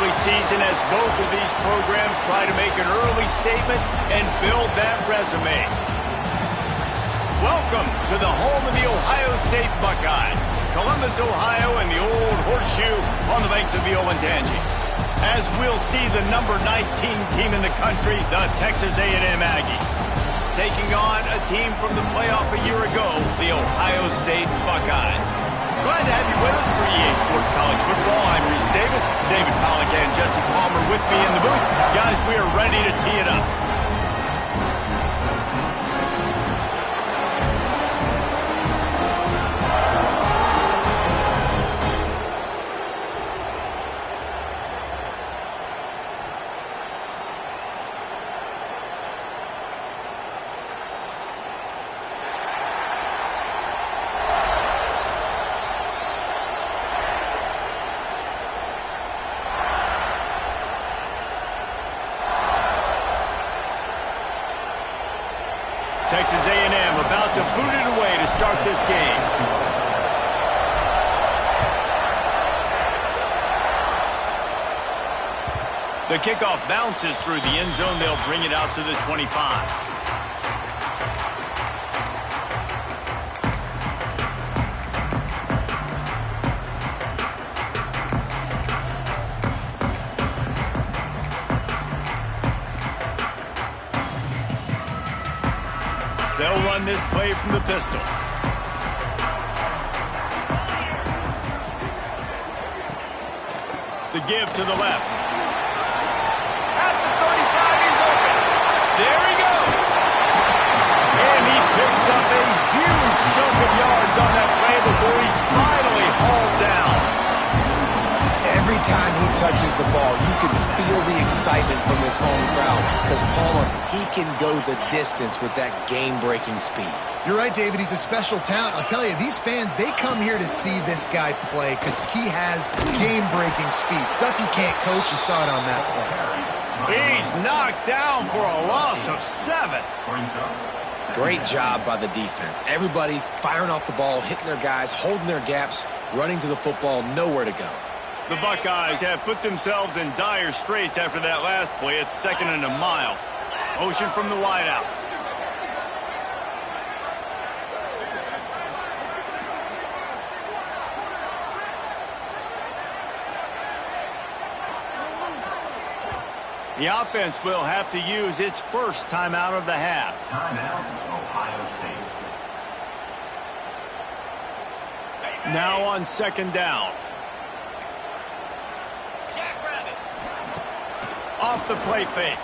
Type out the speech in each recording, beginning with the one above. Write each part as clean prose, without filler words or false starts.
early season as both of these programs try to make an early statement and build that resume. Welcome to the home of the Ohio State Buckeyes, Columbus, Ohio, and the old horseshoe on the banks of the Olentangy. As we'll see the number 19 team in the country, the Texas A&M Aggies, taking on a team from the playoff a year ago, the Ohio State Buckeyes. Glad to have you with us for EA Sports College Football. I'm Reese Davis, David Pollack and Jesse Palmer with me in the booth. Guys, we are ready to tee it up. Texas A&M about to boot it away to start this game. The kickoff bounces through the end zone. They'll bring it out to the 25. They'll run this play from the pistol. The give to the left. At the 35, he's open. There he goes. And he picks up a huge chunk of yards on that play before he's finally hauled down. Every time he touches the ball, you can feel the excitement from this home crowd because, Palmer, he can go the distance with that game-breaking speed. You're right, David. He's a special talent. I'll tell you, these fans, they come here to see this guy play because he has game-breaking speed. Stuff you can't coach. You saw it on that play. He's knocked down for a loss of 7. Great job by the defense. Everybody firing off the ball, hitting their guys, holding their gaps, running to the football, nowhere to go. The Buckeyes have put themselves in dire straits after that last play. It's 2nd and a mile. Motion from the wideout. The offense will have to use its first timeout of the half. Timeout, Ohio State. Now on 2nd down. Off the play fake.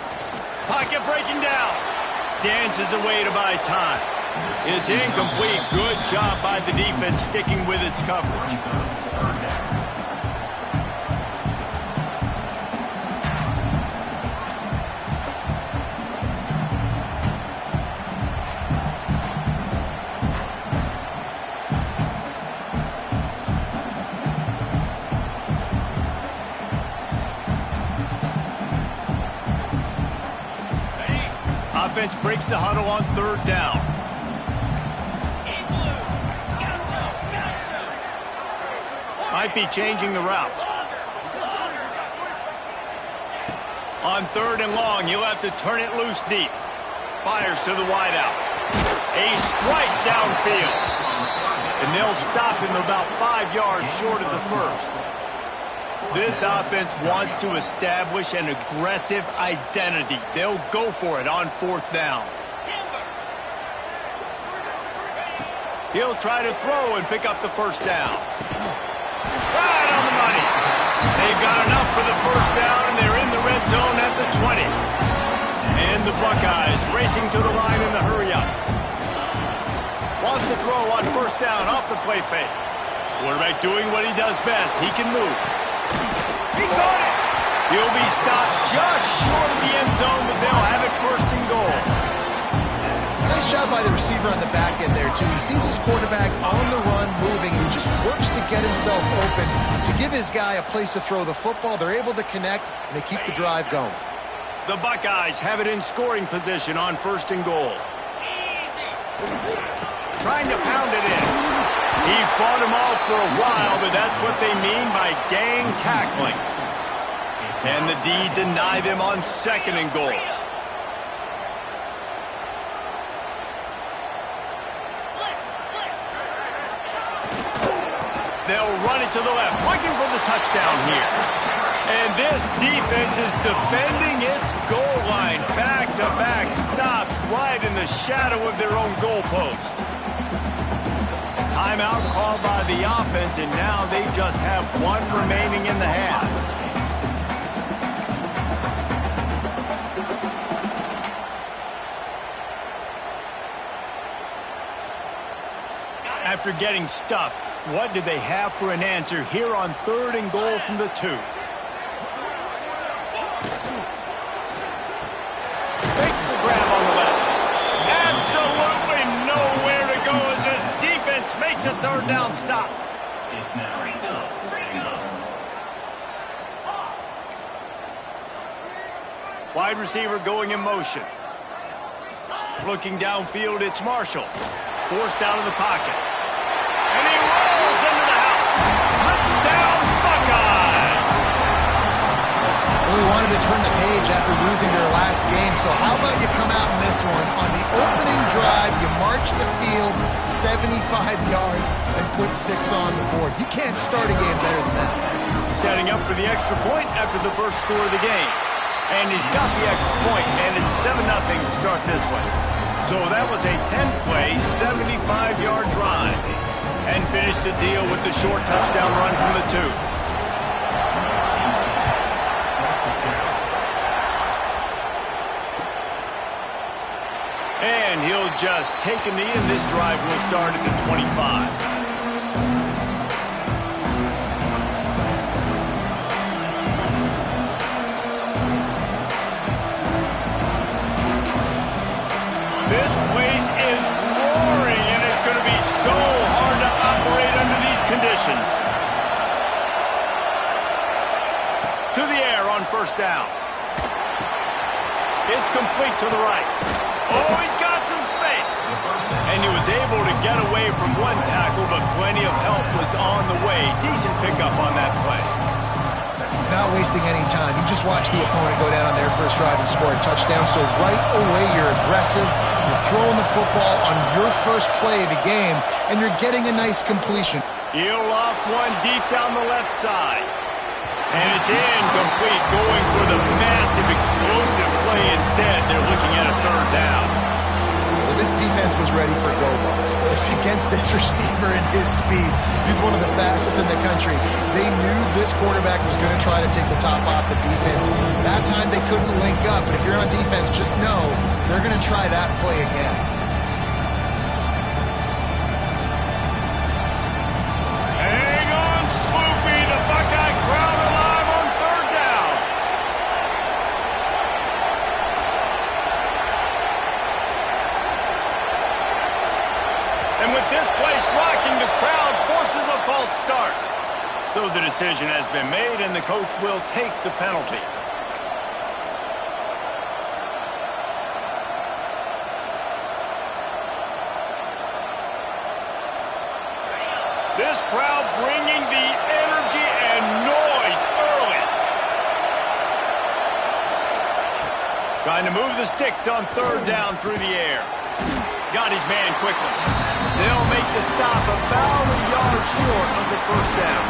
Pocket breaking down. Dances away to buy time. It's incomplete. Good job by the defense sticking with its coverage. Offense breaks the huddle on 3rd down. Might be changing the route. On 3rd and long, you'll have to turn it loose deep. Fires to the wideout. A strike downfield. And they'll stop him about 5 yards short of the first. This offense wants to establish an aggressive identity. They'll go for it on 4th down. He'll try to throw and pick up the 1st down. Right on the money. They've got enough for the 1st down, and they're in the red zone at the 20. And the Buckeyes racing to the line in the hurry-up. Wants to throw on 1st down off the play fake. Quarterback doing what he does best. He can move. He caught it. He'll be stopped just short of the end zone, but they'll have it 1st and goal. Nice job by the receiver on the back end there, too. He sees his quarterback on the run, moving, and he just works to get himself open to give his guy a place to throw the football. They're able to connect, and they keep the drive going. The Buckeyes have it in scoring position on 1st and goal. Trying to pound it in. He fought him off for a while, but that's what they mean by gang tackling. Can the D deny them on 2nd and goal? They'll run it to the left, looking for the touchdown here. And this defense is defending its goal line. Back-to-back stops right in the shadow of their own goalpost. Timeout called by the offense, and now they just have one remaining in the half. After getting stuffed, what do they have for an answer here on 3rd and goal from the 2? Makes the grab on the left. Absolutely nowhere to go as this defense makes a 3rd down stop. It's now bring up. Wide receiver going in motion. Looking downfield, it's Marshall. Forced out of the pocket. And he rolls into the house. Touchdown, Buckeyes! Really wanted to turn the page after losing their last game, so how about you come out in this one? On the opening drive, you march the field 75 yards and put 6 on the board. You can't start a game better than that. Setting up for the extra point after the first score of the game. And he's got the extra point, and it's 7-0 to start this one. So that was a 10-play, 75-yard drive. And finished the deal with the short touchdown run from the 2. And he'll just take a knee, and this drive will start at the 25. This place is roaring, and it's going to be so hard to operate under these conditions. To the air on 1st down. It's complete to the right. Oh, he's got some space. And he was able to get away from one tackle, but plenty of help was on the way. Decent pickup on that play. Not wasting any time. You just watch the opponent go down on their first drive and score a touchdown. So right away, you're aggressive. You're throwing the football on your first play of the game, and you're getting a nice completion. He'll loft one deep down the left side. And it's incomplete, going for the massive explosive play instead. They're looking at a 3rd down. Well, this defense was ready for go balls. Against this receiver and his speed, he's one of the fastest in the country. They knew this quarterback was going to try to take the top off the defense. That time they couldn't link up, but if you're on defense, just know they're going to try that play again. Hang on, Swoopy, the Buckeye crowd alive on 3rd down. And with this place rocking, the crowd forces a false start. So the decision has been made, and the coach will take the penalty. This crowd bringing the energy and noise early. Trying to move the sticks on 3rd down through the air. Got his man quickly. They'll make the stop about a yard short of the 1st down.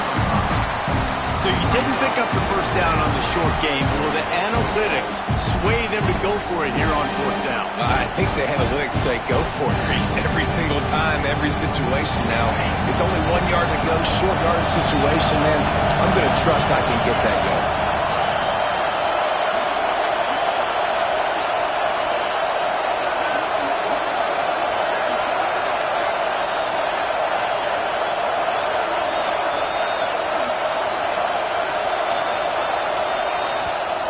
So you didn't pick up the 1st down on the short game. Will the analytics sway them to go for it here on 4th down? I think the analytics say go for it, Reese. Every single time, every situation now. It's only 1 yard to go, short yardage situation, man. I'm going to trust I can get that going.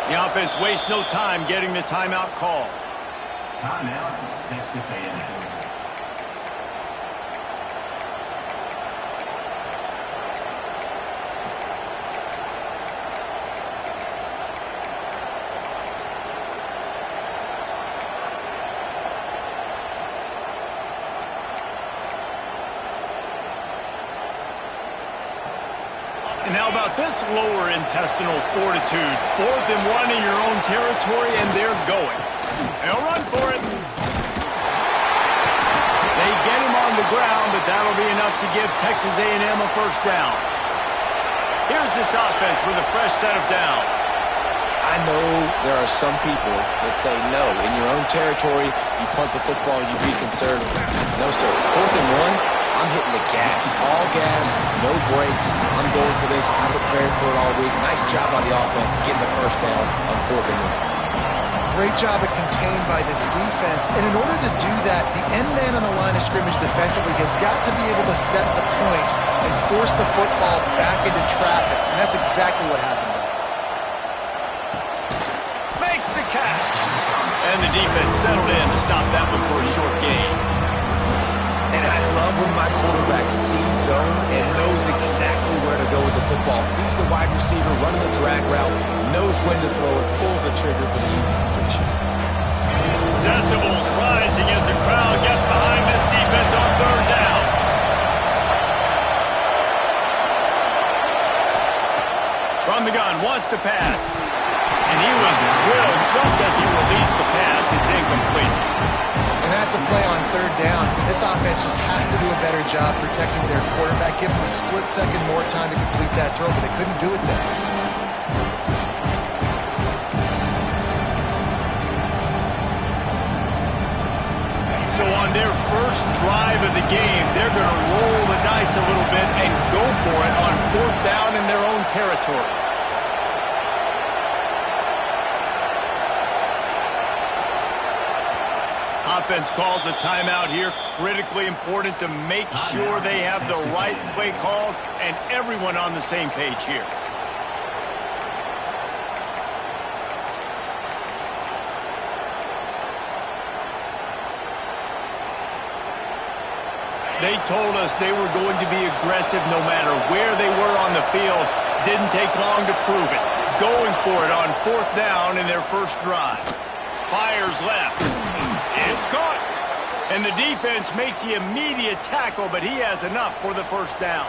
The offense wastes no time getting the timeout call. Timeout, Texas A&M. And how about this lower intestinal fortitude? 4th and 1 in your own territory, and they're going. They'll run for it. They get him on the ground, but that'll be enough to give Texas A&M a first down. Here's this offense with a fresh set of downs. I know there are some people that say, no, in your own territory, you punt the football, you be conservative. No, sir. 4th and 1. I'm hitting the gas. All gas, no brakes. I'm going for this. I prepared for it all week. Nice job by the offense getting the first down on 4th and 1. Great job at contained by this defense. And in order to do that, the end man on the line of scrimmage defensively has got to be able to set the point and force the football back into traffic. And that's exactly what happened. Makes the catch. And the defense settled in to stop that one for a short gain. And I love when my quarterback sees zone and knows exactly where to go with the football. Sees the wide receiver running the drag route, knows when to throw it, pulls the trigger for the easy completion. Decibels rising as the crowd gets behind this defense on 3rd down. From the gun, wants to pass. And he was drilled just as he released the pass. It's incomplete. And that's a play on 3rd down. This offense just has to do a better job protecting their quarterback, give them a split second more time to complete that throw, but they couldn't do it there. So on their first drive of the game, they're going to roll the dice a little bit and go for it on 4th down in their own territory. Offense calls a timeout here. Critically important to make sure they have the right play called and everyone on the same page here. They told us they were going to be aggressive no matter where they were on the field. Didn't take long to prove it. Going for it on 4th down in their first drive. Fires left. It's caught. And the defense makes the immediate tackle, but he has enough for the first down.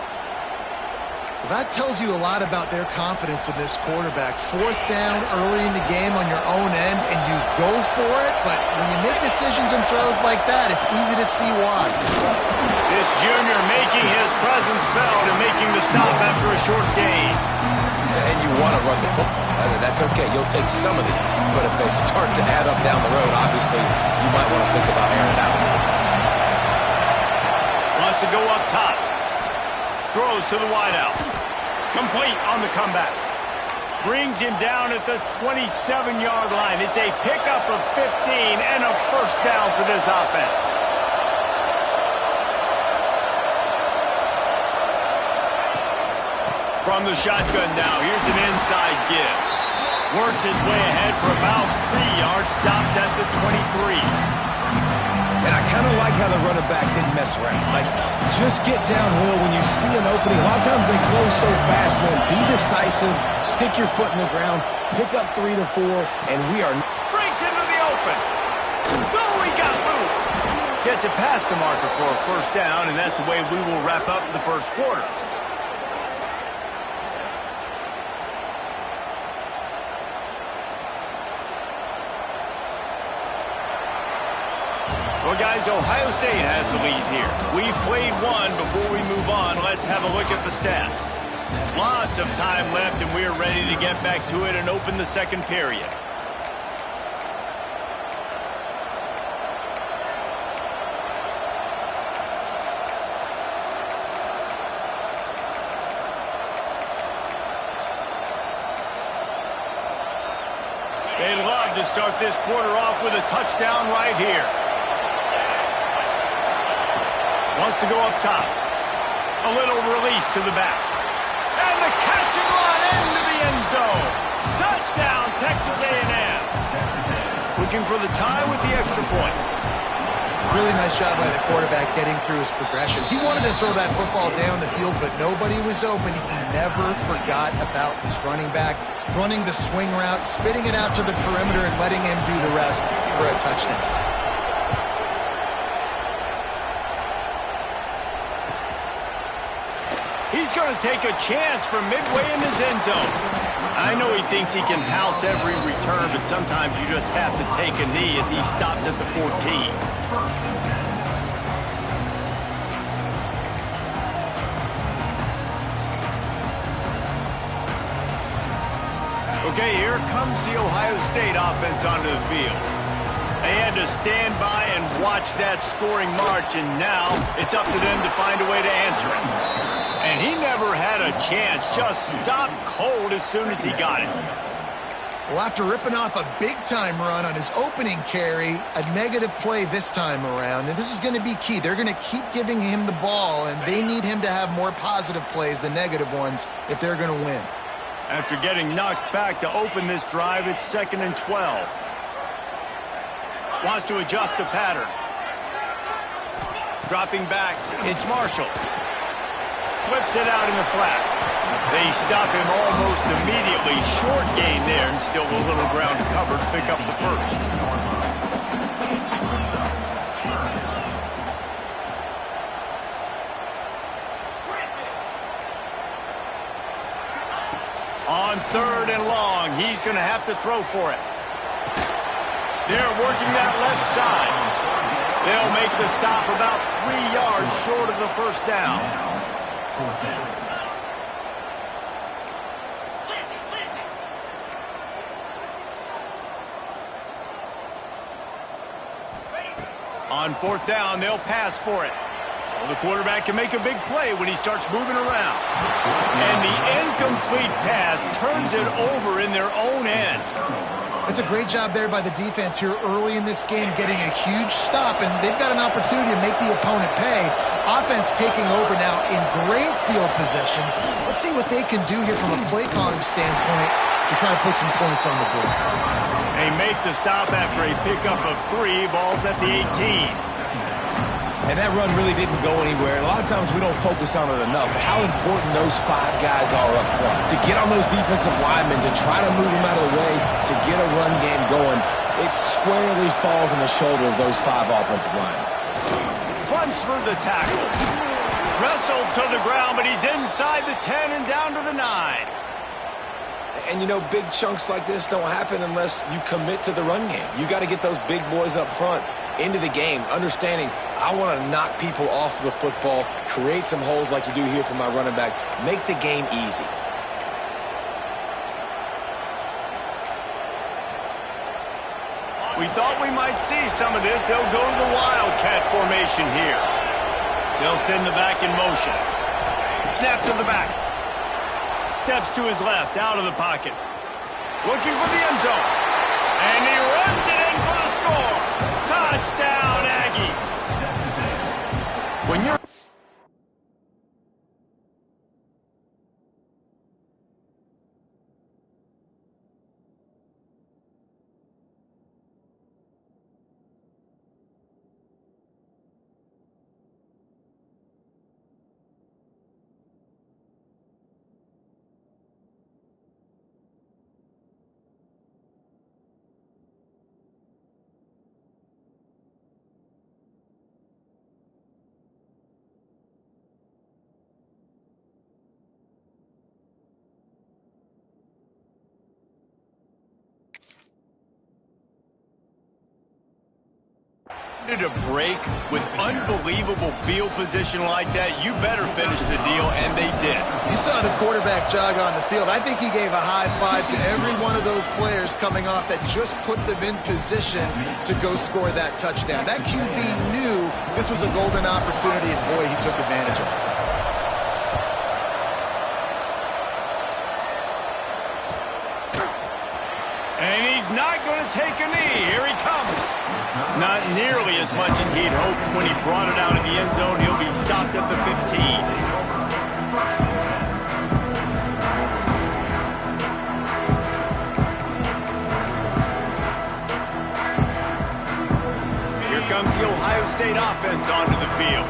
Well, that tells you a lot about their confidence in this quarterback. 4th down early in the game on your own end, and you go for it, but when you make decisions and throws like that, it's easy to see why. This junior making his presence felt and making the stop after a short gain. And you want to run the football. That's okay. You'll take some of these. But if they start to add up down the road, obviously, you might want to think about airing it out. Wants to go up top. Throws to the wideout. Complete on the comeback. Brings him down at the 27-yard line. It's a pickup of 15 and a first down for this offense. From the shotgun now, here's an inside give. Works his way ahead for about 3 yards, stopped at the 23. And I kind of like how the running back didn't mess around. Like, just get downhill when you see an opening. A lot of times they close so fast, man. Be decisive, stick your foot in the ground, pick up 3 to 4, and we are... Breaks into the open. Oh, he got loose. Gets it past the marker for a first down, and that's the way we will wrap up the first quarter. Well, guys, Ohio State has the lead here. We've played one. Before we move on, let's have a look at the stats. Lots of time left, and we're ready to get back to it and open the second period. They'd love to start this quarter off with a touchdown right here. Wants to go up top. A little release to the back. And the catch and run into the end zone. Touchdown, Texas A&M. Looking for the tie with the extra point. Really nice job by the quarterback getting through his progression. He wanted to throw that football down the field, but nobody was open. He never forgot about this running back, running the swing route, spitting it out to the perimeter, and letting him do the rest for a touchdown. He's going to take a chance from midway in his end zone. I know he thinks he can house every return, but sometimes you just have to take a knee as he stopped at the 14. Okay, here comes the Ohio State offense onto the field. They had to stand by and watch that scoring march, and now it's up to them to find a way to answer it. And he never had a chance, just stopped cold as soon as he got it. Well, after ripping off a big-time run on his opening carry, a negative play this time around, and this is going to be key. They're going to keep giving him the ball, and they need him to have more positive plays than negative ones if they're going to win. After getting knocked back to open this drive, it's 2nd and 12. Wants to adjust the pattern. Dropping back, it's Marshall. Flips it out in the flat. They stop him almost immediately. Short gain there, and still a little ground to cover to pick up the first. On 3rd and long, he's going to have to throw for it. They're working that left side. They'll make the stop about 3 yards short of the first down. On 4th down, they'll pass for it. Well, the quarterback can make a big play when he starts moving around. And the incomplete pass turns it over in their own end. That's a great job there by the defense here early in this game, getting a huge stop, and they've got an opportunity to make the opponent pay. Offense taking over now in great field possession. Let's see what they can do here from a play calling standpoint to try to put some points on the board. They make the stop after a pickup of 3 balls at the 18. And that run really didn't go anywhere. And a lot of times we don't focus on it enough, but how important those 5 guys are up front. To get on those defensive linemen, to try to move them out of the way, to get a run game going, it squarely falls on the shoulder of those 5 offensive linemen. Runs for the tackle. Wrestled to the ground, but he's inside the 10 and down to the 9. And, you know, big chunks like this don't happen unless you commit to the run game. You got to get those big boys up front into the game, understanding I want to knock people off the football, create some holes like you do here for my running back, make the game easy. We thought we might see some of this. They'll go to the Wildcat formation here. They'll send the back in motion. Snap to the back. Steps to his left, out of the pocket. Looking for the end zone. And he runs it in for the score. Touchdown, Aggies. When you're to break with unbelievable field position like that, you better finish the deal, and they did. You saw the quarterback jog on the field. I think he gave a high five to every one of those players coming off that just put them in position to go score that touchdown. That QB knew this was a golden opportunity, and boy, he took advantage of it. And he's not going to take a knee. Here he comes. Not nearly as much as he'd hoped when he brought it out of the end zone. He'll be stopped at the 15. Here comes the Ohio State offense onto the field.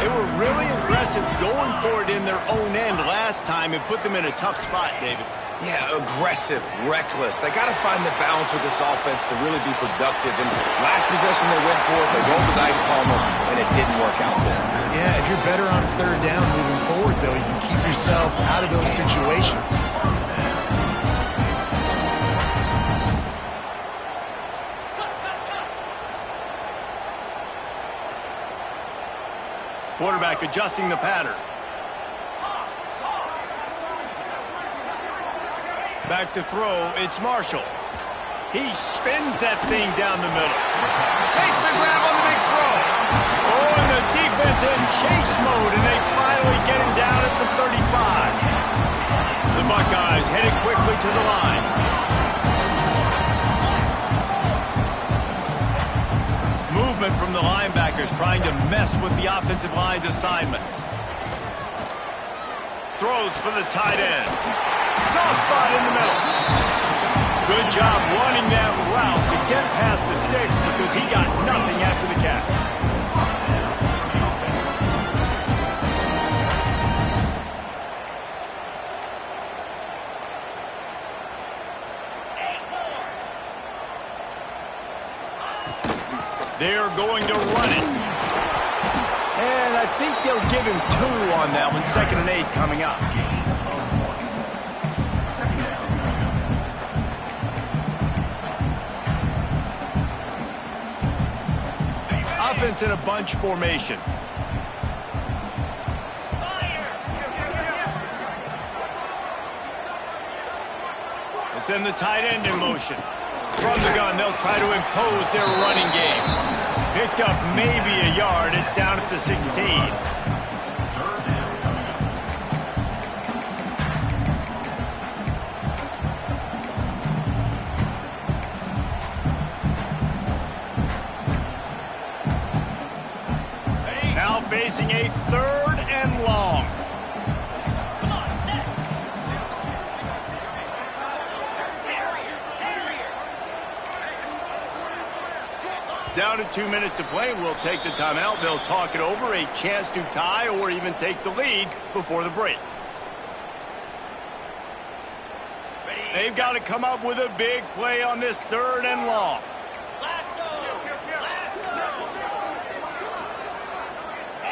They were really aggressive going for it in their own end last time. It put them in a tough spot, David. Yeah, aggressive, reckless. They got to find the balance with this offense to really be productive. And last possession they went for it, they rolled the dice, Palmer, and it didn't work out for them. Yeah, if you're better on 3rd down moving forward, though, you can keep yourself out of those situations. Quarterback adjusting the pattern. Back to throw, it's Marshall. He spins that thing down the middle. Makes the grab on the big throw. Oh, and the defense in chase mode, and they finally get him down at the 35. The Buckeyes headed quickly to the line. Movement from the linebackers trying to mess with the offensive line's assignments. Throws for the tight end. Soft spot in the middle. Good job running that route to get past the sticks because he got nothing after the catch. They're going to run it. And I think they'll give him 2 on that one. 2nd and 8 coming up. Offense in a bunch formation. They send the tight end in motion. From the gun, they'll try to impose their running game. Picked up maybe a yard. It's down at the 16. Now facing a 3rd and long. Down to 2 minutes to play. We'll take the timeout. They'll talk it over. A chance to tie or even take the lead before the break. They've got to come up with a big play on this 3rd and long.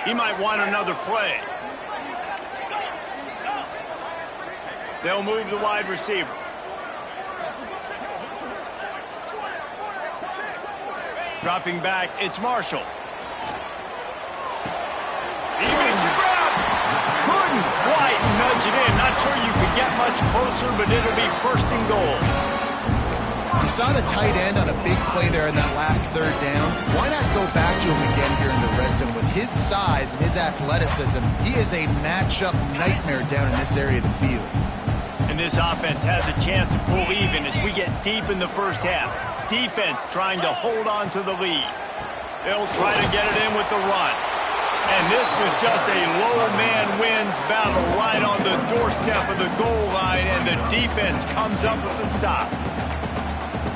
He might want another play. They'll move the wide receiver. Dropping back, it's Marshall. He makes a grab. Couldn't quite nudge it in. Not sure you could get much closer, but it'll be 1st and goal. You saw the tight end on a big play there in that last 3rd down. Why not go back to him again here in the red zone? With his size and his athleticism, he is a matchup nightmare down in this area of the field. And this offense has a chance to pull even as we get deep in the 1st half. Defense trying to hold on to the lead. They'll try to get it in with the run. And this was just a low man wins battle right on the doorstep of the goal line, and the defense comes up with the stop.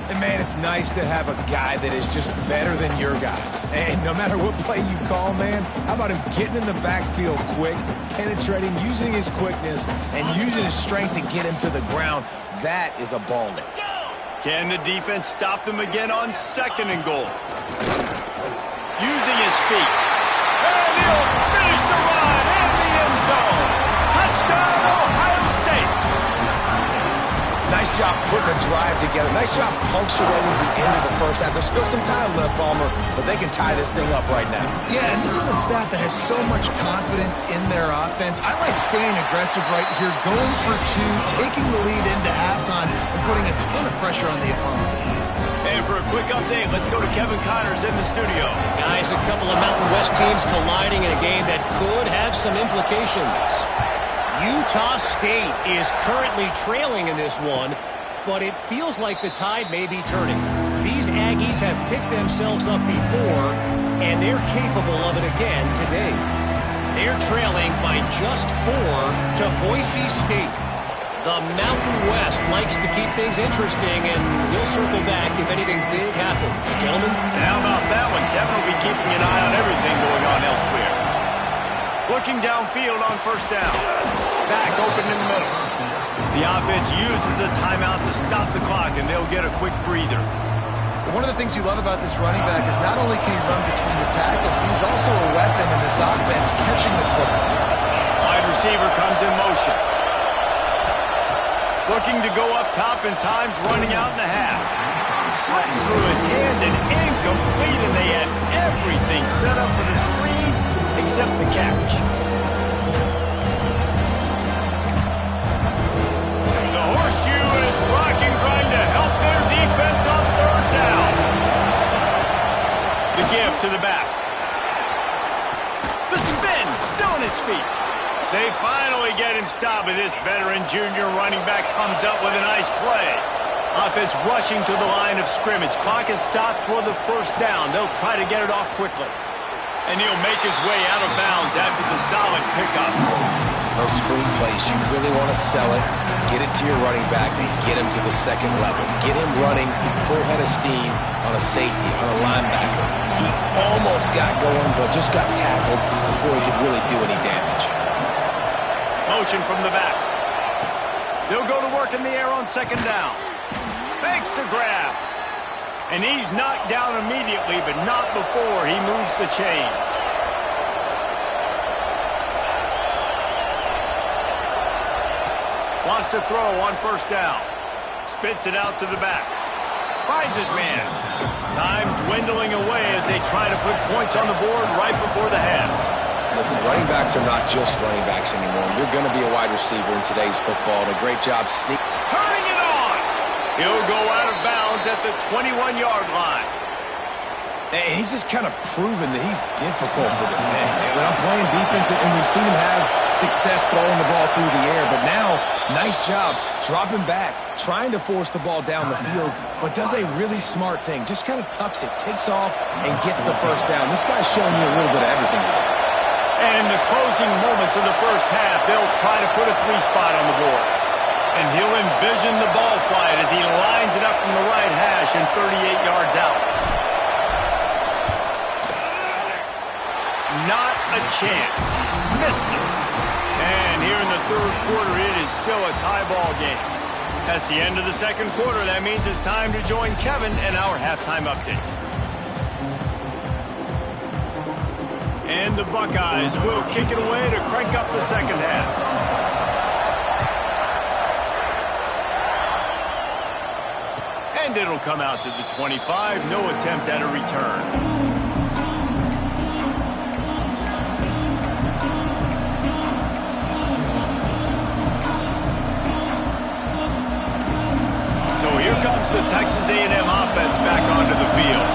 And man, it's nice to have a guy that is just better than your guys. And no matter what play you call, man, how about him getting in the backfield quick, penetrating, using his quickness, and using his strength to get him to the ground. That is a baller. Can the defense stop them again on 2nd and goal? Using his feet. And he'll finish the run in the end zone. Touchdown, Ohio State. Nice job putting a drive together. Nice job punctuating the end of the 1st half. There's still some time left, Palmer, but they can tie this thing up right now. Yeah, and this is a staff that has so much confidence in their offense. I like staying aggressive right here, going for 2, taking the lead into halftime, and putting a ton of pressure on the opponent. And for a quick update, let's go to Kevin Connors in the studio. Guys, a couple of Mountain West teams colliding in a game that could have some implications. Utah State is currently trailing in this one, but it feels like the tide may be turning. These Aggies have picked themselves up before, and they're capable of it again today. They're trailing by just 4 to Boise State. The Mountain West likes to keep things interesting, and we'll circle back if anything big happens. Gentlemen? And how about that one? Kevin will be keeping an eye on everything going on elsewhere. Looking downfield on 1st down. Back open in the middle. The offense uses a timeout to stop the clock, and they'll get a quick breather. One of the things you love about this running back is not only can he run between the tackles, but he's also a weapon in this offense, catching the football. Wide receiver comes in motion. motion. Looking to go up top, and time's running out in the half. Slips through his hands and incomplete, and they had everything set up for the screen except the catch. The horseshoe is rocking, trying to help their defense on third down. The give to the back. The spin, still on his feet. They finally get him stopped, and this veteran junior running back comes up with a nice play. Offense rushing to the line of scrimmage. Clock is stopped for the first down. They'll try to get it off quickly. And he'll make his way out of bounds after the solid pickup. Those screen plays, you really want to sell it, get it to your running back, and get him to the second level. Get him running full head of steam on a safety, on a linebacker. He almost got going, but just got tackled before he could really do any damage. Motion from the back. They'll go to work in the air on second down. Fakes to grab. And he's knocked down immediately, but not before he moves the chains. Wants to throw on first down. Spits it out to the back. Finds his man. Time dwindling away as they try to put points on the board right before the half. Listen, running backs are not just running backs anymore. You're going to be a wide receiver in today's football. And a great job turning it on. He'll go out of bounds at the 21-yard line. And he's just kind of proven that he's difficult to defend. When I'm playing defense, and we've seen him have success throwing the ball through the air, but now, nice job dropping back, trying to force the ball down the field, but does a really smart thing. Just kind of tucks it, takes off, and gets the first down. This guy's showing you a little bit of everything today. And in the closing moments of the first half, they'll try to put a three-spot on the board. And he'll envision the ball flight as he lines it up from the right hash and 38 yards out. Not a chance. Missed it. And here in the third quarter, it is still a tie ball game. That's the end of the second quarter. That means it's time to join Kevin and our halftime update. And the Buckeyes will kick it away to crank up the second half. And it'll come out to the 25. No attempt at a return. So here comes the Texas A&M offense back onto the field.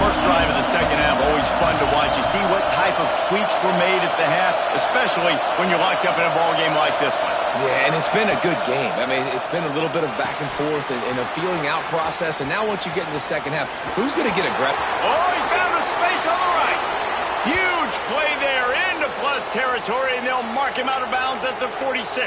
First drive of the second half, always fun to watch. You see what type of tweaks were made at the half, especially when you're locked up in a ball game like this one. Yeah, and it's been a good game. I mean, it's been a little bit of back and forth and a feeling out process. And now once you get in the second half, who's going to get aggressive? Oh, he found a space on the right. Huge play there into plus territory, and they'll mark him out of bounds at the 46.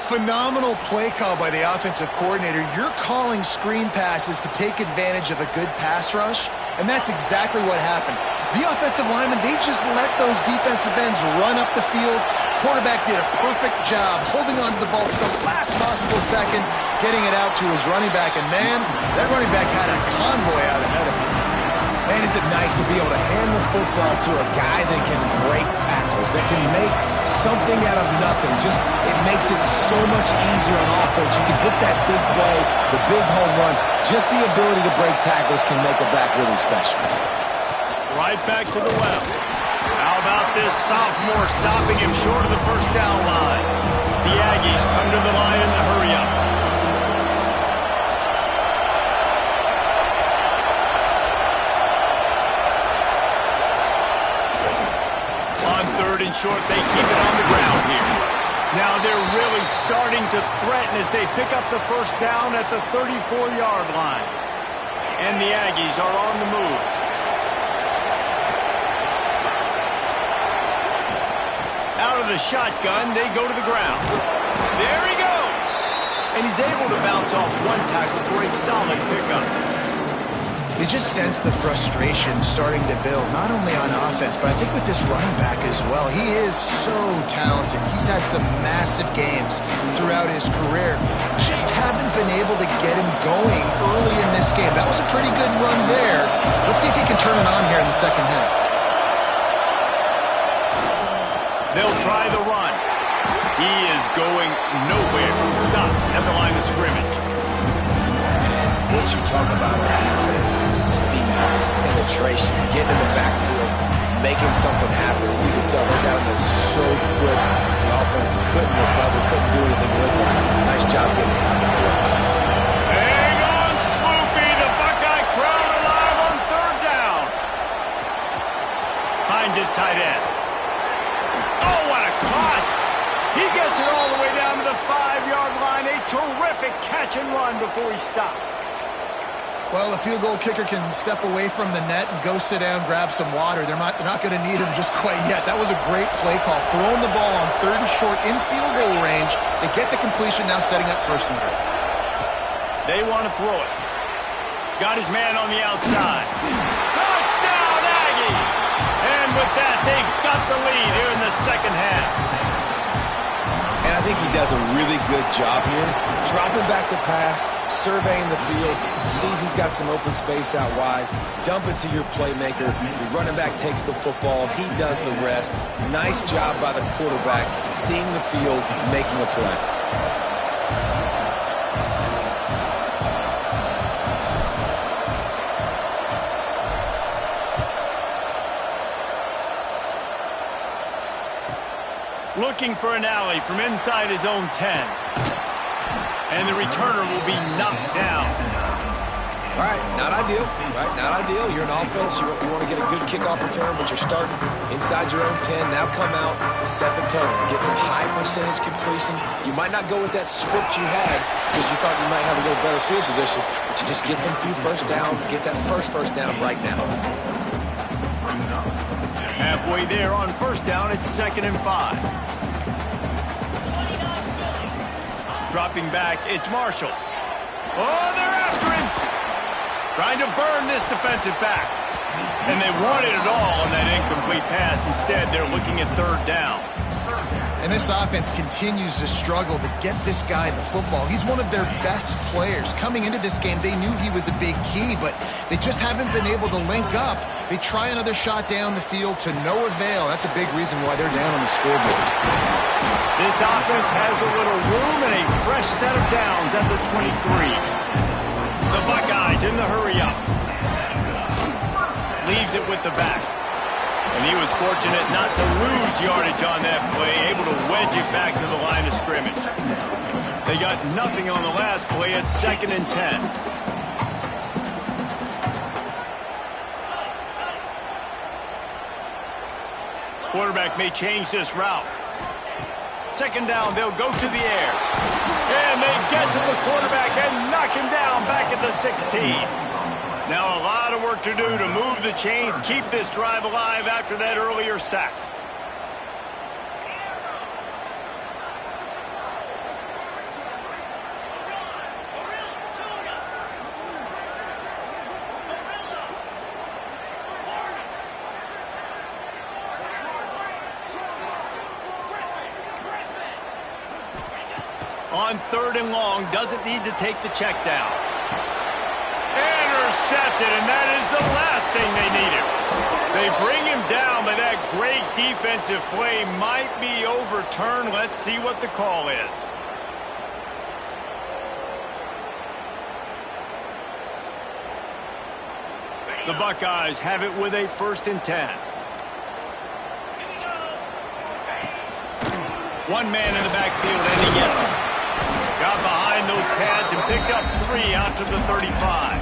Phenomenal play call by the offensive coordinator. You're calling screen passes to take advantage of a good pass rush, and that's exactly what happened. The offensive linemen, they just let those defensive ends run up the field. Quarterback did a perfect job holding on to the ball to the last possible second, getting it out to his running back, and man, that running back had a convoy out ahead of him. Man, is it nice to be able to hand the football to a guy that can break tackles, that can make something out of nothing. Just, it makes it so much easier on offense. You can hit that big play, the big home run. Just the ability to break tackles can make a back really special. Right back to the left. How about this sophomore stopping him short of the first down line? The Aggies come to the line in the hurry-up. And short, they keep it on the ground here. Now they're really starting to threaten as they pick up the first down at the 34-yard line. And the Aggies are on the move. Out of the shotgun, they go to the ground. There he goes! And he's able to bounce off one tackle for a solid pickup. You just sense the frustration starting to build, not only on offense, but I think with this running back as well. He is so talented. He's had some massive games throughout his career. Just haven't been able to get him going early in this game. That was a pretty good run there. Let's see if he can turn it on here in the second half. They'll try the run. nowhere. Stop at the line of scrimmage. What you talk about on defense is speed, is penetration, getting in the backfield, making something happen. You can tell they got in there so quick. The offense couldn't recover, couldn't do anything with them. Nice job getting time to focus. Hang on, Swoopy. The Buckeye crowd alive on third down. Finds his tight end. Oh, what a cut. He gets it all the way down to the 5-yard line. A terrific catch and run before he stopped. Well, a field goal kicker can step away from the net and go sit down, grab some water. They're not going to need him just quite yet. That was a great play call. Throwing the ball on third and short in field goal range. They get the completion, now setting up first and goal. They want to throw it. Got his man on the outside. Touchdown, Aggies! And with that, they've got the lead here in the second half. And I think he does a really good job here. Dropping back to pass, surveying the field, sees he's got some open space out wide, dump it to your playmaker. Your running back takes the football. He does the rest. Nice job by the quarterback, seeing the field, making a play. Looking for an alley from inside his own 10. And the returner will be knocked down. All right, not ideal, right? Not ideal. You're an offense. You want to get a good kickoff return, but you're starting inside your own 10. Now come out, set the tone, get some high percentage completion. You might not go with that script you had because you thought you might have a little better field position, but you just get some few first downs, get that first down right now. Halfway there on first down, it's 2nd and 5. Dropping back, it's Marshall. Oh, they're after him. Trying to burn this defensive back. And they wanted it all on that incomplete pass. Instead, they're looking at third down. And this offense continues to struggle to get this guy the football. He's one of their best players. Coming into this game, they knew he was a big key, but they just haven't been able to link up. They try another shot down the field to no avail. That's a big reason why they're down on the scoreboard. This offense has a little room and a fresh set of downs at the 23. The Buckeyes in the hurry-up. Leaves it with the back. And he was fortunate not to lose yardage on that play, able to wedge it back to the line of scrimmage. They got nothing on the last play at 2nd and 10. Quarterback may change this route. 2nd down, they'll go to the air. And they get to the quarterback and knock him down back at the 16. Now a lot of work to do to move the chains, keep this drive alive after that earlier sack. On 3rd and long, doesn't need to take the check down. Intercepted, and that is the last thing they needed. They bring him down, but that great defensive play might be overturned. Let's see what the call is. The Buckeyes have it with a 1st and 10. One man in the backfield, and he gets it. Got behind those pads and picked up 3 out to the 35.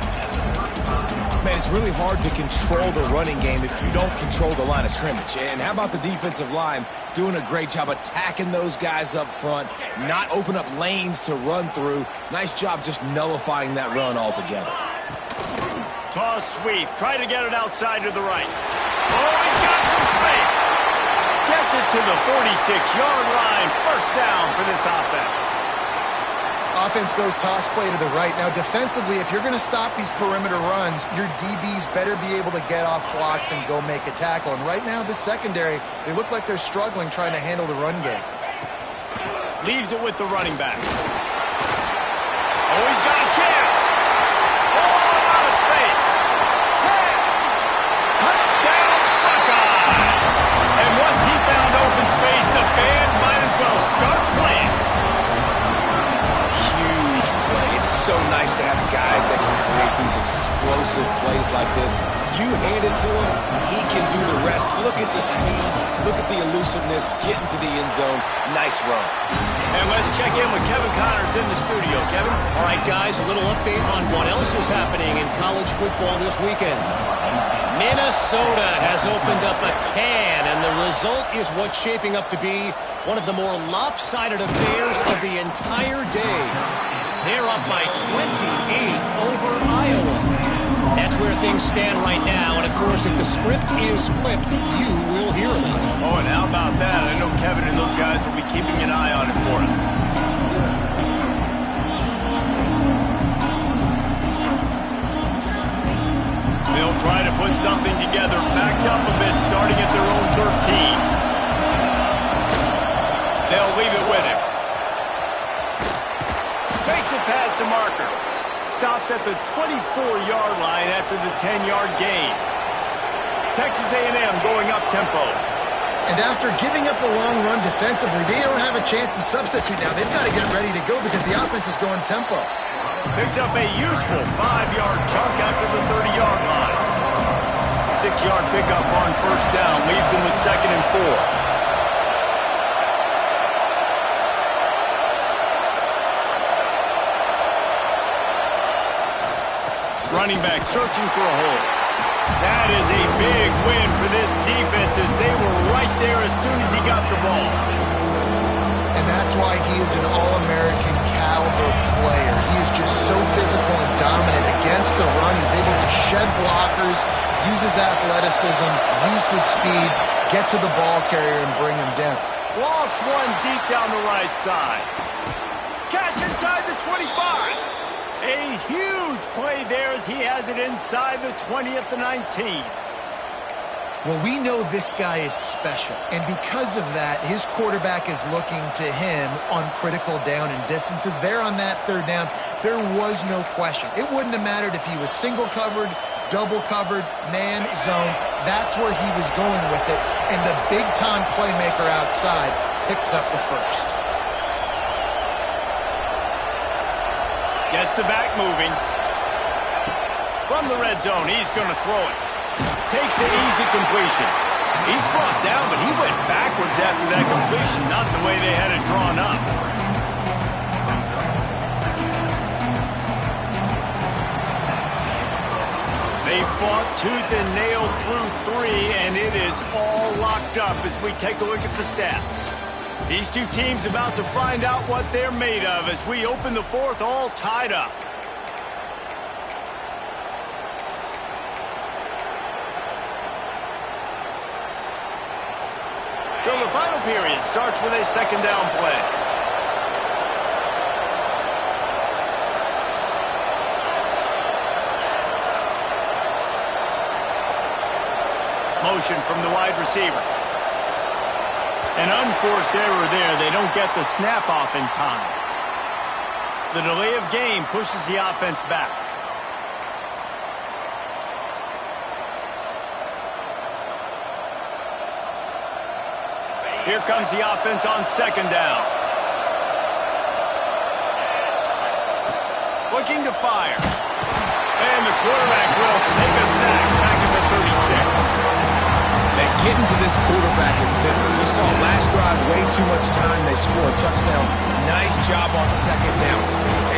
Man, it's really hard to control the running game if you don't control the line of scrimmage. And how about the defensive line doing a great job attacking those guys up front, not open up lanes to run through. Nice job just nullifying that run altogether. Toss sweep. Try to get it outside to the right. Oh, he's got some space. Gets it to the 46-yard line. 1st down for this offense. Offense goes toss play to the right. Now, defensively, if you're going to stop these perimeter runs, your DBs better be able to get off blocks and go make a tackle. And right now, the secondary, they look like they're struggling trying to handle the run game. Leaves it with the running back. Oh, he's got a chance. Oh, a lot of space. 10. Touchdown, Buckeyes. And once he found open space, the band might as well start playing. explosive plays like this. You hand it to him, he can do the rest. Look at the speed. Look at the elusiveness. Get into the end zone. Nice run. And let's check in with Kevin Connors in the studio. Kevin? All right, guys, a little update on what else is happening in college football this weekend. Minnesota has opened up a can, and the result is what's shaping up to be one of the more lopsided affairs of the entire day. They're up by 28 over Iowa. That's where things stand right now, and of course, if the script is flipped, you will hear about it. Oh, and how about that? I know Kevin and those guys will be keeping an eye on it for us. They'll try to put something together, backed up a bit, starting at their own 13. They'll leave it with him. Makes it past the marker. Stopped at the 24-yard line after the 10-yard gain. Texas A&M going up tempo. And after giving up a long run defensively, they don't have a chance to substitute now. They've got to get ready to go because the offense is going tempo. Picks up a useful 5-yard chunk after the 30-yard line. 6-yard pickup on first down. Leaves them with 2nd and 4. Running back searching for a hole. That is a big win for this defense as they were right there as soon as he got the ball. And that's why he is an All-American caliber player. He is just so physical and dominant against the run. He's able to shed blockers, use his athleticism, use his speed, get to the ball carrier and bring him down. Lost one deep down the right side. Catch inside the 25. A huge play there as he has it inside the 20 at the 19. Well, we know this guy is special, and because of that, his quarterback is looking to him on critical down and distances. There on that third down, there was no question. It wouldn't have mattered if he was single covered, double covered, man, zone. That's where he was going with it, and the big-time playmaker outside picks up the first. Gets the back moving. From the red zone, he's going to throw it. Takes the easy completion. He's brought down, but he went backwards after that completion, not the way they had it drawn up. They fought tooth and nail through 3, and it is all locked up as we take a look at the stats. These two teams about to find out what they're made of as we open the 4th all tied up. So the final period starts with a 2nd down play. Motion from the wide receiver. An unforced error there. They don't get the snap off in time. The delay of game pushes the offense back. Here comes the offense on 2nd down. Looking to fire. And the quarterback will take a sack back at the 36. Man, getting to this quarterback is pivotal. We saw last drive way too much time. They score a touchdown. Nice job on 2nd down.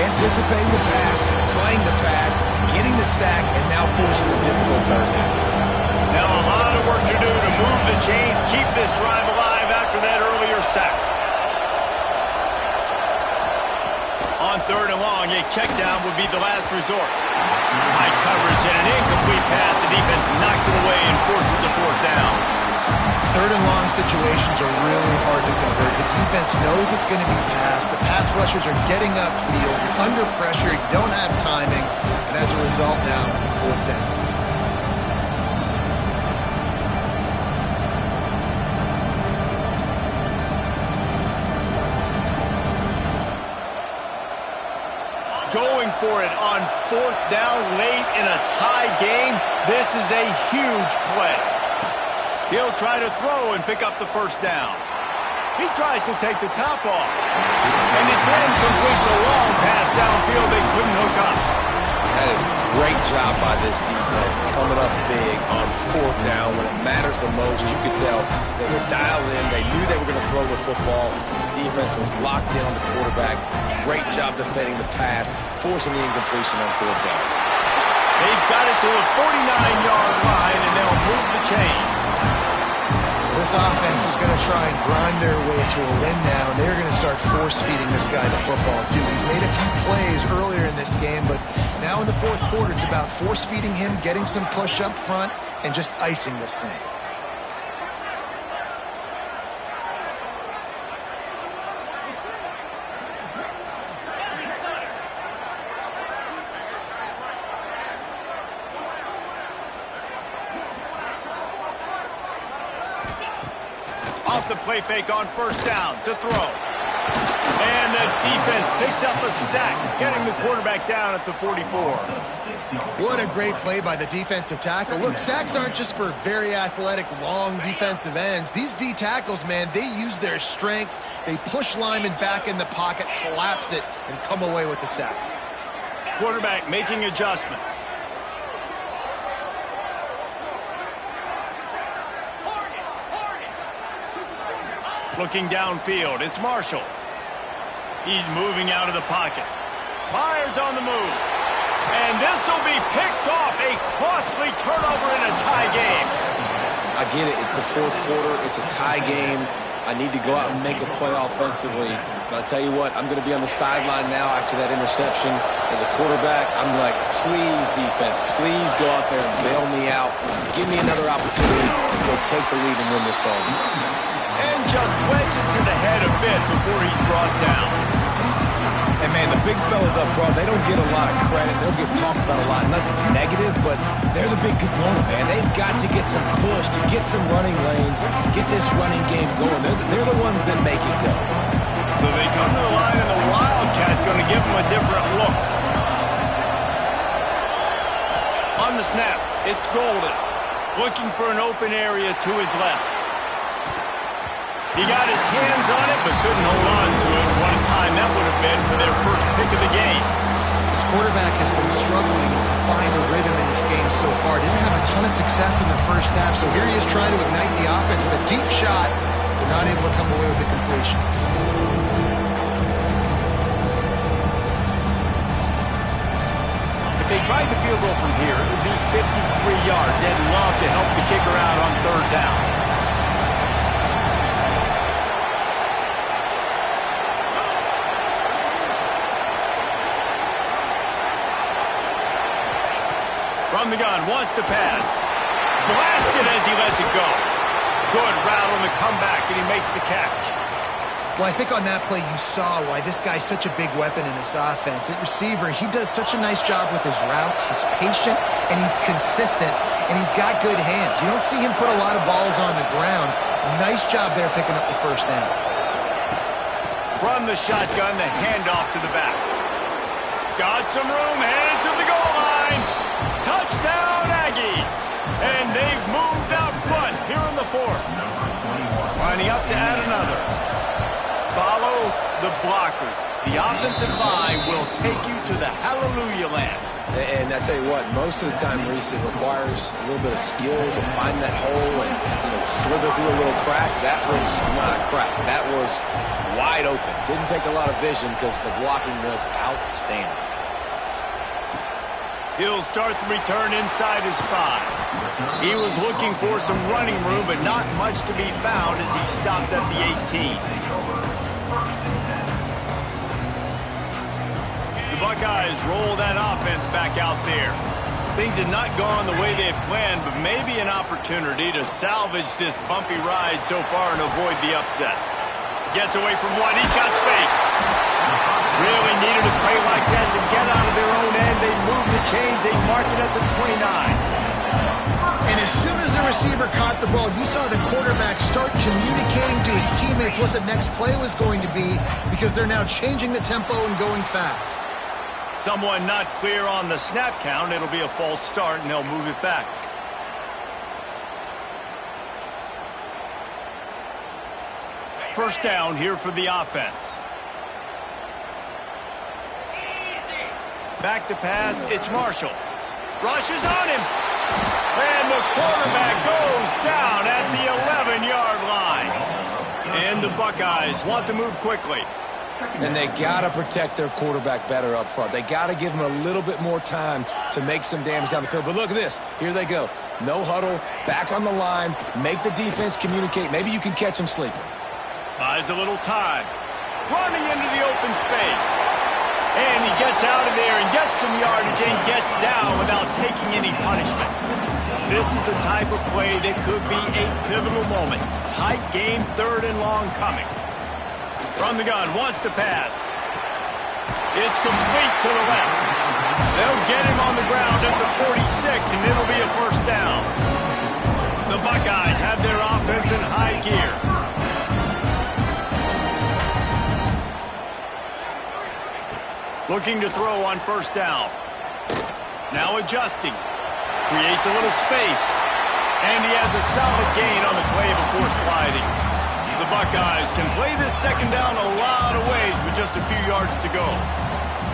Anticipating the pass, playing the pass, getting the sack, and now forcing a difficult 3rd down. Now a lot of work to do to move the chains, keep this drive alive after that earlier sack. On 3rd and long, a check down would be the last resort. High coverage and an incomplete pass. The defense knocks it away and forces a 4th down. 3rd and long situations are really hard to convert. The defense knows it's going to be passed. The pass rushers are getting upfield. You're under pressure. You don't have timing. And as a result now, 4th down. Going for it on 4th down late in a tie game. This is a huge play. He'll try to throw and pick up the 1st down. He tries to take the top off. And it's incomplete. The long pass downfield they couldn't hook up. That is great job by this defense, coming up big on fourth down when it matters the most. You could tell they were dialed in. They knew they were going to throw the football. The defense was locked in on the quarterback. Great job defending the pass, forcing the incompletion on fourth down. They've got it to a 49-yard line, and they'll move the chains. This offense is going to try and grind their way to a win now, and they're going to start force-feeding this guy the football, too. He's made a few plays earlier in this game, but now in the fourth quarter, it's about force-feeding him, getting some push up front, and just icing this thing. Off the play fake on first down to throw. And the defense picks up a sack, getting the quarterback down at the 44. What a great play by the defensive tackle. Look, sacks aren't just for very athletic, long defensive ends. These D tackles, man, they use their strength. They push linemen back in the pocket, collapse it, and come away with the sack. Quarterback making adjustments. Looking downfield, it's Marshall. He's moving out of the pocket. Fires on the move. And this will be picked off. A costly turnover in a tie game. I get it. It's the fourth quarter. It's a tie game. I need to go out and make a play offensively. But I'll tell you what, I'm going to be on the sideline now after that interception. As a quarterback, I'm like, please, defense, please go out there and bail me out. Give me another opportunity to go take the lead and win this ball game. And just wedges it ahead a bit before he's brought down. And, man, the big fellas up front, they don't get a lot of credit. They'll get talked about a lot unless it's negative, but they're the big component, man. They've got to get some push, to get some running lanes, get this running game going. They're the ones that make it go. So they come to the line, and the Wildcat going to give them a different look. On the snap, it's Golden, looking for an open area to his left. He got his hands on it, but couldn't hold on to it. What a time that would have been for their first pick of the game. This quarterback has been struggling to find a rhythm in this game so far. Didn't have a ton of success in the first half, so here he is trying to ignite the offense with a deep shot, but not able to come away with the completion. If they tried the field goal from here, it would be 53 yards. They'd love to help the kicker out on third down. From the gun, wants to pass. Blasted as he lets it go. Good route on the comeback, and he makes the catch. Well, I think on that play you saw why this guy's such a big weapon in this offense. At receiver, he does such a nice job with his routes. He's patient, and he's consistent, and he's got good hands. You don't see him put a lot of balls on the ground. Nice job there picking up the first down. From the shotgun, the handoff to the back. Got some room, headed to the goal line. Touchdown, Aggies! And they've moved out front here in the fourth. Lining up to add another. Follow the blockers. The offensive line will take you to the hallelujah land. And I tell you what, most of the time, Reese, it requires a little bit of skill to find that hole and slither through a little crack. That was not a crack. That was wide open. Didn't take a lot of vision because the blocking was outstanding. He'll start the return inside his 5. He was looking for some running room, but not much to be found as he stopped at the 18. The Buckeyes roll that offense back out there. Things had not gone the way they had planned, but maybe an opportunity to salvage this bumpy ride so far and avoid the upset. Gets away from one. He's got space. Really needed a play like that to get out of their own end. They move the chains. They mark it at the 29. And as soon as the receiver caught the ball, you saw the quarterback start communicating to his teammates what the next play was going to be because they're now changing the tempo and going fast. Someone not clear on the snap count. It'll be a false start, and they'll move it back. First down here for the offense. Back to pass, it's Marshall. Rushes on him. And the quarterback goes down at the 11-yard line. And the Buckeyes want to move quickly. And they got to protect their quarterback better up front. They got to give him a little bit more time to make some damage down the field. But look at this. Here they go. No huddle, back on the line, make the defense communicate. Maybe you can catch him sleeping. Buys a little time. Running into the open space. And he gets out of there and gets some yardage and gets down without taking any punishment. This is the type of play that could be a pivotal moment. Tight game, 3rd and long coming. From the gun, wants to pass. It's complete to the left. They'll get him on the ground at the 46, and it'll be a first down. The Buckeyes have their offense in high gear. Looking to throw on first down. Now adjusting. Creates a little space. And he has a solid gain on the play before sliding. The Buckeyes can play this second down a lot of ways with just a few yards to go.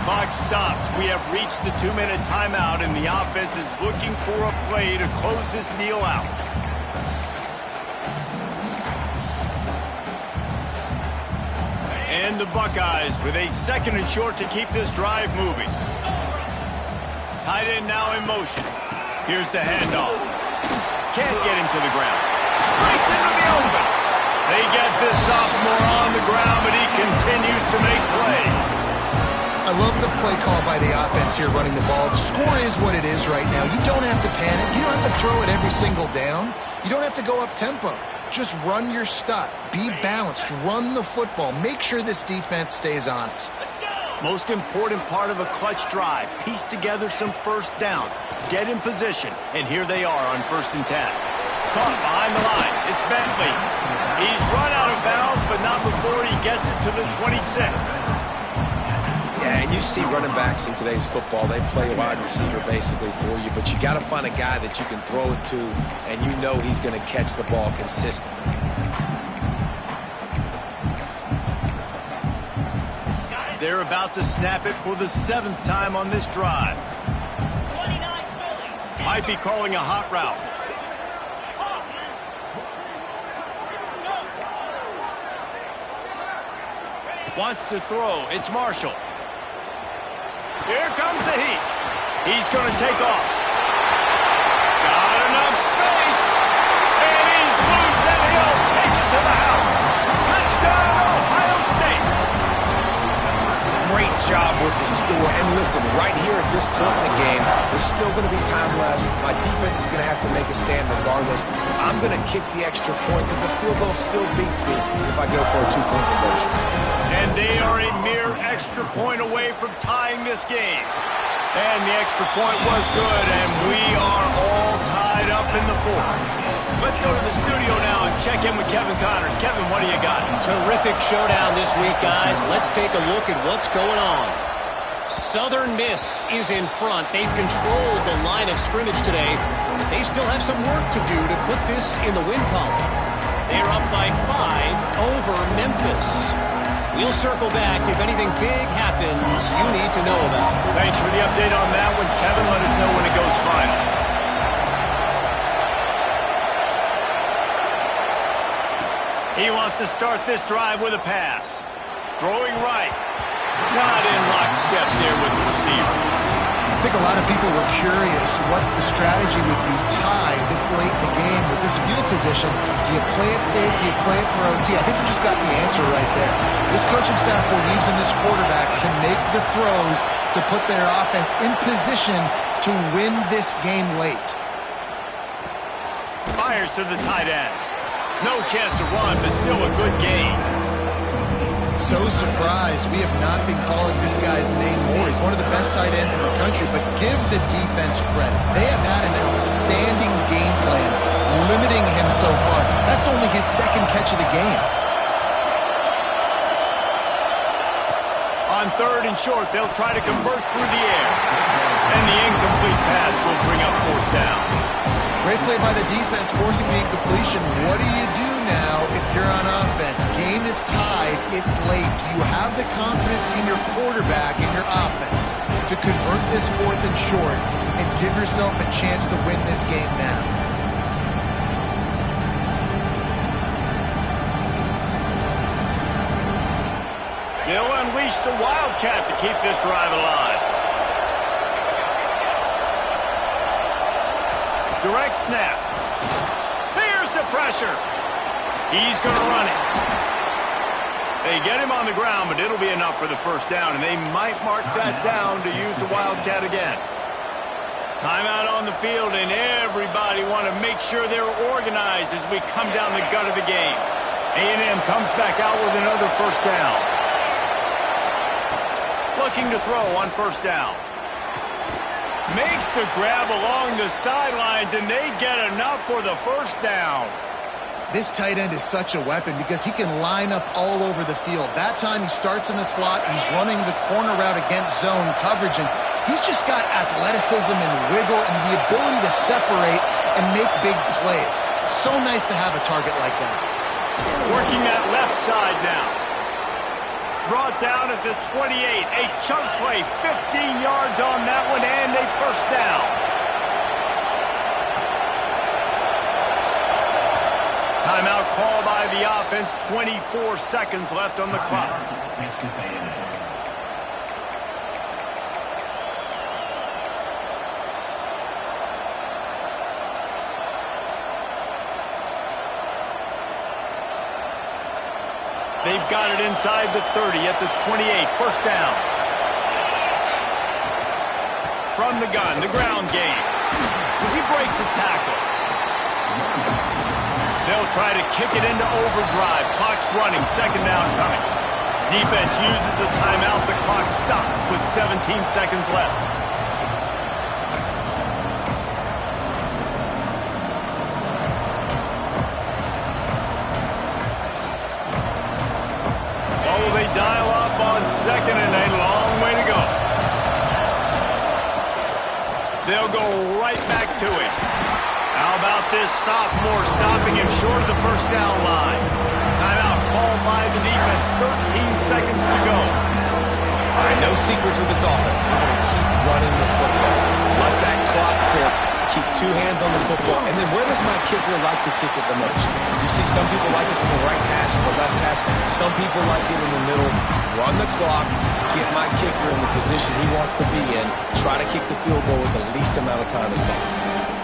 Clock stops. We have reached the 2-minute timeout, and the offense is looking for a play to close this deal out. And the Buckeyes with a 2nd and short to keep this drive moving. Tight end now in motion. Here's the handoff. Can't get him to the ground. Breaks into the open. They get this sophomore on the ground, but he continues to make plays. I love the play call by the offense here running the ball. The score is what it is right now. You don't have to panic. You don't have to throw it every single down. You don't have to go up tempo. Just run your stuff. Be balanced. Run the football. Make sure this defense stays honest. Most important part of a clutch drive. Piece together some first downs. Get in position. And here they are on 1st and 10. Caught behind the line. It's Bentley. He's run out of bounds, but not before he gets it to the 26. Yeah, and you see running backs in today's football, they play wide receiver basically for you, but you got to find a guy that you can throw it to, and you know he's going to catch the ball consistently. They're about to snap it for the 7th time on this drive. Might be calling a hot route. Wants to throw. It's Marshall. Here comes the heat. He's going to take off. Got enough space. And he's loose, and he'll take it to the house. Touchdown, Ohio State. Great job with the score. And listen, right here at this point in the game, there's still going to be time left. My defense is going to have to make a stand regardless. I'm going to kick the extra point because the field goal still beats me if I go for a 2-point conversion. And they are a mere extra point away from tying this game. And the extra point was good, and we are all tied up in the 4th. Let's go to the studio now and check in with Kevin Connors. Kevin, what do you got? Terrific showdown this week, guys. Let's take a look at what's going on. Southern Miss is in front. They've controlled the line of scrimmage today, but they still have some work to do to put this in the win column. They're up by 5 over Memphis. We'll circle back if anything big happens you need to know about. Thanks for the update on that one, Kevin. Let us know when it goes final. He wants to start this drive with a pass. Throwing right. Not in lockstep there with the receiver. I think a lot of people were curious what the strategy would be tied this late in the game with this field position. Do you play it safe? Do you play it for OT? I think you just got the answer right there. This coaching staff believes in this quarterback to make the throws to put their offense in position to win this game late. Fires to the tight end. No chance to run, but still a good game. So surprised we have not been calling this guy's name more. He's one of the best tight ends in the country, but give the defense credit. They have had an outstanding game plan, limiting him so far. That's only his 2nd catch of the game. On 3rd and short, they'll try to convert through the air. And the incomplete pass will bring up 4th down. Great play by the defense, forcing the incompletion. What do you do now, if you're on offense, game is tied, it's late. Do you have the confidence in your quarterback and your offense to convert this 4th and short and give yourself a chance to win this game now? They'll unleash the Wildcat to keep this drive alive. Direct snap. Here's the pressure. He's going to run it. They get him on the ground, but it'll be enough for the first down, and they might mark that down to use the Wildcat again. Timeout on the field, and everybody want to make sure they're organized as we come down the gut of the game. A&M comes back out with another first down. Looking to throw on first down. Makes the grab along the sidelines, and they get enough for the first down. This tight end is such a weapon because he can line up all over the field. That time he starts in the slot. He's running the corner route against zone coverage, and he's just got athleticism and wiggle and the ability to separate and make big plays. It's so nice to have a target like that. Working that left side now. Brought down at the 28. A chunk play, 15 yards on that one, and a first down. Timeout call by the offense. 24 seconds left on the clock. Texas A&M. They've got it inside the 30 at the 28. First down. From the gun, the ground game. He breaks a tackle. They'll try to kick it into overdrive. Clock's running. Second down coming. Defense uses a timeout. The clock stops with 17 seconds left. They dial up on second and a long way to go. They'll go right back to it. How about this sophomore stopping him short of the first down line? Timeout called by the defense. 13 seconds to go. All right, no secrets with this offense. We're going to keep running the football. Let that clock tick. Keep two hands on the football. And then where does my kicker like to kick it the most? You see some people like it from the right hash or the left hash. Some people like it in the middle. Run the clock. Get my kicker in the position he wants to be in. Try to kick the field goal with the least amount of time as possible.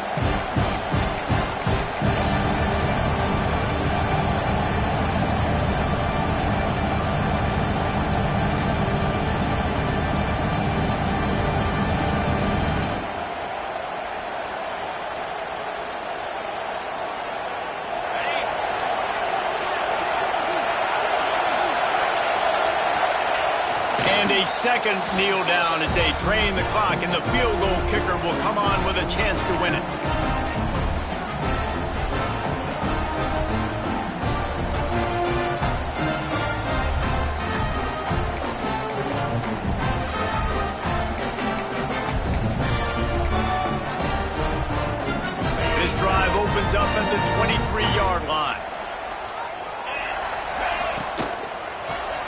A second kneel down as they drain the clock, and the field goal kicker will come on with a chance to win it. This drive opens up at the 23-yard line.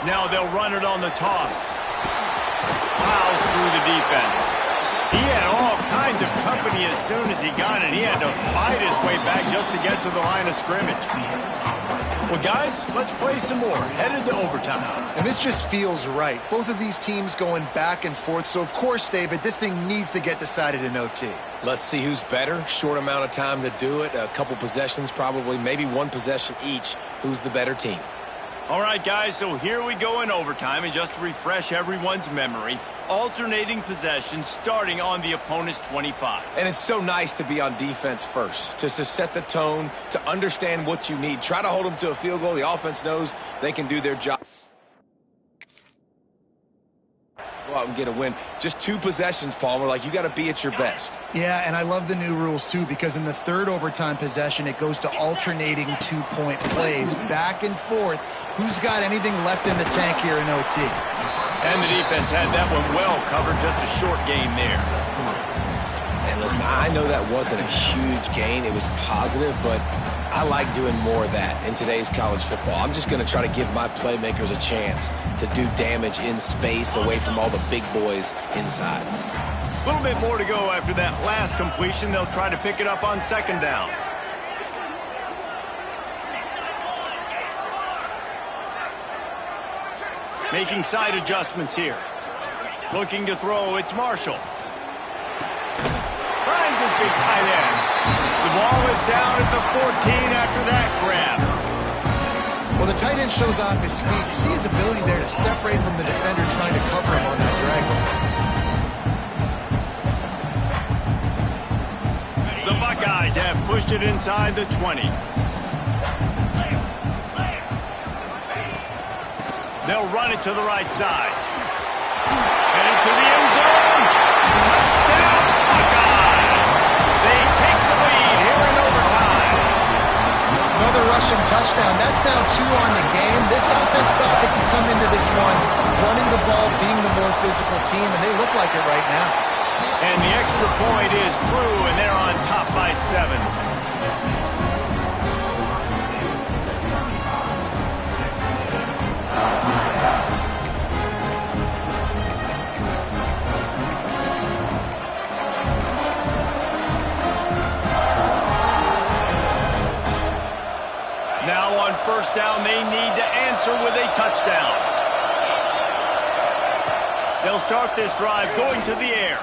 Now they'll run it on the toss. Plows through the defense. He had all kinds of company as soon as he got it. He had to fight his way back just to get to the line of scrimmage. Well, guys, let's play some more. Headed to overtime. And this just feels right. Both of these teams going back and forth. So, of course, David, this thing needs to get decided in OT. Let's see who's better. Short amount of time to do it. A couple possessions probably. Maybe one possession each. Who's the better team? All right, guys, so here we go in overtime, and just to refresh everyone's memory, alternating possession starting on the opponent's 25. And it's so nice to be on defense first, just to set the tone, to understand what you need. Try to hold them to a field goal. The offense knows they can do their job. Go out and get a win. Just two possessions, Palmer. Like, you got to be at your best. Yeah, and I love the new rules, too, because in the third overtime possession, it goes to alternating two-point plays. Back and forth. Who's got anything left in the tank here in OT? And the defense had that one well covered. Just a short game there. And listen, I know that wasn't a huge gain. It was positive, but I like doing more of that in today's college football. I'm just going to try to give my playmakers a chance to do damage in space away from all the big boys inside. A little bit more to go after that last completion. They'll try to pick it up on second down. Making side adjustments here. Looking to throw, it's Marshall. Finds his big tight end. The ball is down at the 14 after that grab. Well, the tight end shows off his speed. You see his ability there to separate from the defender trying to cover him on that drag. The Buckeyes have pushed it inside the 20. They'll run it to the right side. Headed to the end zone. Touchdown, Buckeyes. They take the lead here in overtime. Another rushing touchdown. That's now 2 on the game. This offense thought they could come into this one running the ball, being the more physical team, and they look like it right now. And the extra point is true, and they're on top by 7. Now on first down, they need to answer with a touchdown. They'll start this drive going to the air.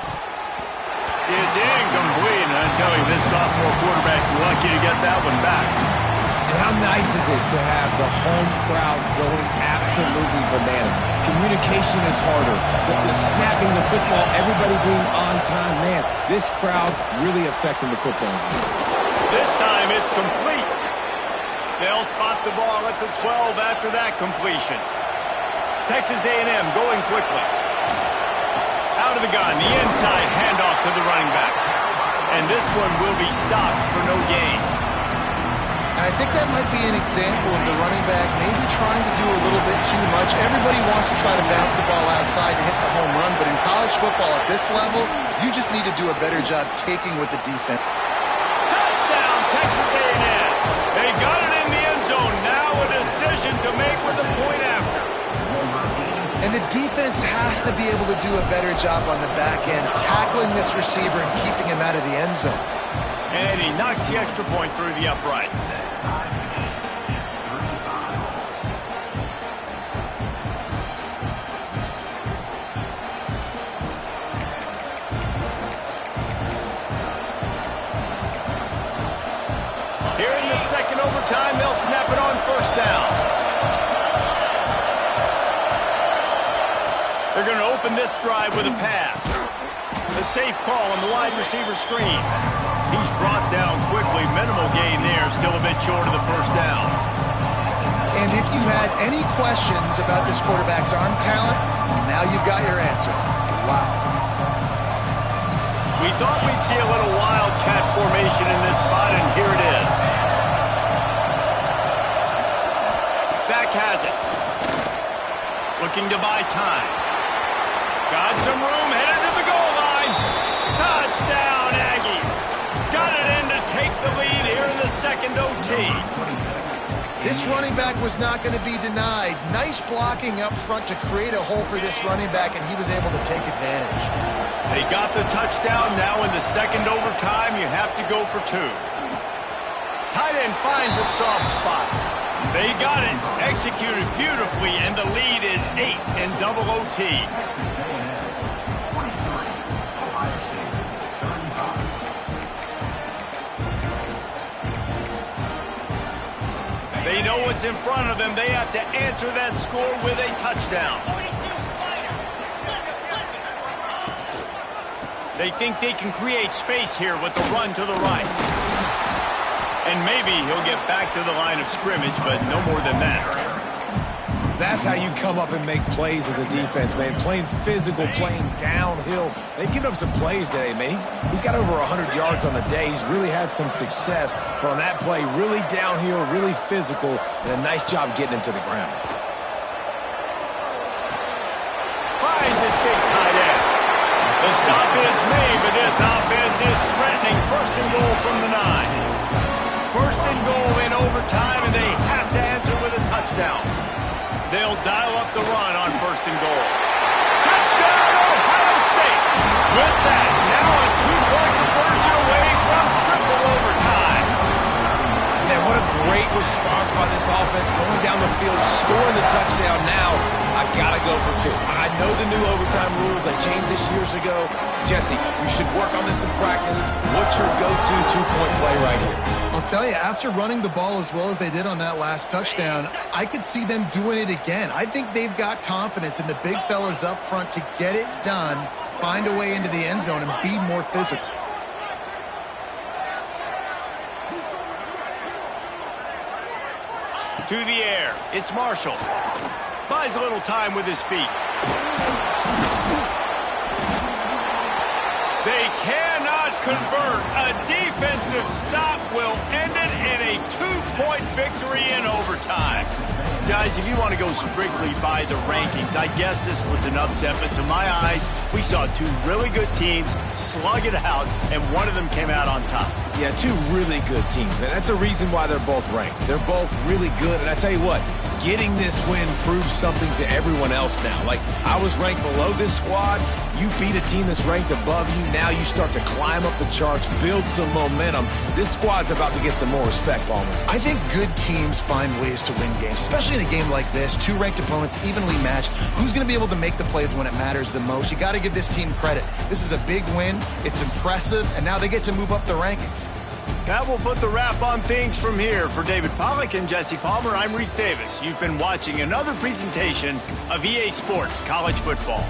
It's incomplete, and I tell you, this sophomore quarterback's lucky to get that one back. And how nice is it to have the home crowd going absolutely bananas? Communication is harder. The snapping the football, everybody being on time. Man, this crowd really affecting the football game. This time it's complete. They'll spot the ball at the 12 after that completion. Texas A&M going quickly. Out of the gun, the inside handoff to the running back. And this one will be stopped for no gain. And I think that might be an example of the running back maybe trying to do a little bit too much. Everybody wants to try to bounce the ball outside to hit the home run, but in college football at this level, you just need to do a better job taking with the defense. Touchdown, Texas A&M. They got it in the end zone. Now a decision to make with a point after. And the defense has to be able to do a better job on the back end, tackling this receiver and keeping him out of the end zone. And he knocks the extra point through the uprights. Here in the second overtime, they'll snap it on first down. They're going to open this drive with a pass. A safe call on the wide receiver screen. He's brought down quickly. Minimal gain there. Still a bit short of the first down. And if you had any questions about this quarterback's arm talent, now you've got your answer. Wow. We thought we'd see a little wildcat formation in this spot, and here it is. Back has it. Looking to buy time. Got some room, headed to the goal line. Touchdown, Aggies. Got it in to take the lead here in the second OT. This running back was not going to be denied. Nice blocking up front to create a hole for this running back, and he was able to take advantage. They got the touchdown. Now in the second overtime, you have to go for 2. Tight end finds a soft spot. They got it, executed beautifully, and the lead is 8 in double OT. They know what's in front of them. They have to answer that score with a touchdown. They think they can create space here with the run to the right. And maybe he'll get back to the line of scrimmage, but no more than that. That's how you come up and make plays as a defense, man. Playing physical, playing downhill. They've given up some plays today, man. He's got over 100 yards on the day. He's really had some success. But on that play, really downhill, really physical, and a nice job getting him to the ground. Finds his big tight end. The stop is made, but this offense is threatening. First and goal from the 9. first and goal in overtime, and they have to answer with a touchdown. They'll dial up the run on first and goal. Touchdown, Ohio State! With that, now a two-point conversion away from triple overtime. Man, what a great response by this offense. Going down the field, scoring the touchdown now. I got to go for two. I know the new overtime rules that changed this years ago. Jesse, you should work on this in practice. What's your go-to two-point play right here? I'll tell you, after running the ball as well as they did on that last touchdown, I could see them doing it again. I think they've got confidence in the big fellas up front to get it done, find a way into the end zone, and be more physical. To the air, it's Marshall. Buys a little time with his feet. They cannot convert. A defensive stop will end it in a two-point victory in overtime. Guys, if you want to go strictly by the rankings, I guess this was an upset, but to my eyes, we saw two really good teams slug it out, and one of them came out on top. Yeah, two really good teams, man. That's a reason why they're both ranked. They're both really good, and I tell you what, getting this win proves something to everyone else now. Like, I was ranked below this squad. You beat a team that's ranked above you. Now you start to climb up the charts, build some momentum. This squad's about to get some more respect, Palmer. I think good teams find ways to win games, especially in a game like this. Two ranked opponents, evenly matched. Who's going to be able to make the plays when it matters the most? You got to give this team credit. This is a big win. It's impressive, and now they get to move up the rankings. That will put the wrap on things from here. For David Pollack and Jesse Palmer, I'm Reese Davis. You've been watching another presentation of EA Sports College Football.